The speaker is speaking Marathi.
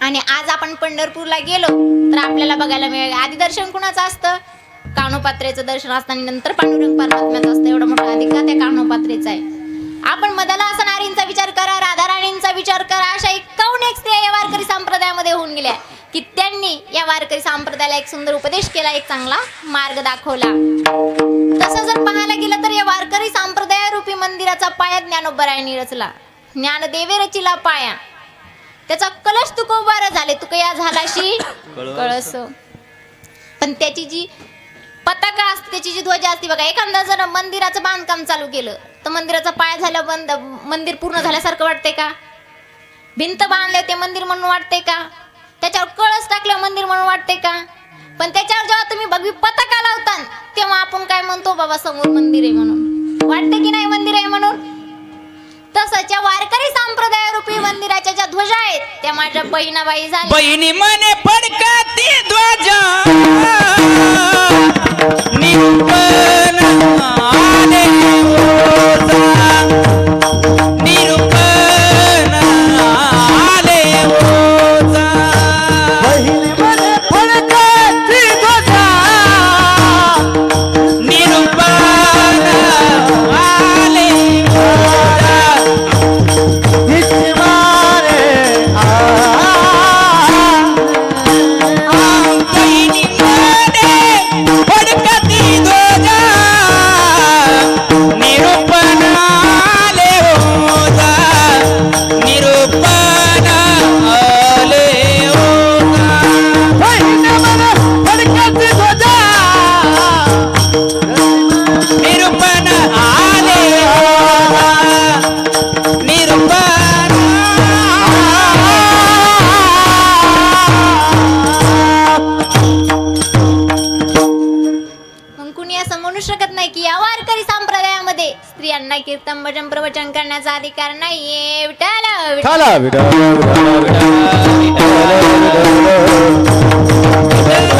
आणि आज आपण पंढरपूरला गेलो तर आपल्याला बघायला मिळेल आधी दर्शन कुणाचं असतं, कान्होपात्रेचं दर्शन असतं आणि नंतर पांडुरंग परमात्म्याचं असतं. एवढा मोठा अधिकार त्या कान्होपात्रेचा आहे. आपण मदाला असं नारींचा विचार करा, राधाराणींचा विचार करा, अशा 51 स्त्रिया या वारकरी संप्रदायामध्ये होऊन गेल्या की त्यांनी या वारकरी संप्रदायाला एक सुंदर उपदेश केला, एक चांगला मार्ग दाखवला. तसं जर पाहायला गेलं तर या वारकरी संप्रदायारूपी मंदिराचा पाया ज्ञानोबरायांनी रचला. ज्ञानदेवे रचिला पाया, त्याचा कलश तुकोबार झाले, तुकया झालाशी कळस. पण त्याची जी पताका असते, त्याची जी ध्वजा असते बघा, एखादा जर मंदिराचं बांधकाम चालू केलं तर मंदिराचा पाया झाला बंद, मंदिर पूर्ण झाल्यासारखं वाटते का? भिंत बांधले ते मंदिर म्हणून वाटते का? त्याच्यावर कळस टाकलं मंदिर म्हणून वाटते का? पण त्याच्यावर जेव्हा तुम्ही भगवी पताका लावता तेव्हा आपण काय म्हणतो, बाबा समोर मंदिर आहे म्हणून वाटते की नाही मंदिर आहे म्हणून. तसंच या वारकरी संप्रदायारूपी मंदिराच्या ज्या ध्वजा आहेत त्या माझ्या बहिणाबाई झाल्या. बहिणी मने फडकती ध्वजा निरूपण आले ओझा, निरूपण आले ओझा. बहिणी मने फडकती ध्वजा निरूपण आले ओझा. हिचवारे बहिणी मने फडकती ध्वजा निरूपण आले ओझा, निरूपण आले ओझा. बहिणी मने फडकती ध्वजा निरूपण आले ओझा, निरूपण मग कुणी असं म्हणू शकत नाही की या वारकरी संप्रदायामध्ये स्त्रियांना कीर्तन भजन प्रवचन करण्याचा अधिकार नाहीये. विठ्ठल चला विठ्ठल विठ्ठल विठ्ठल विठ्ठल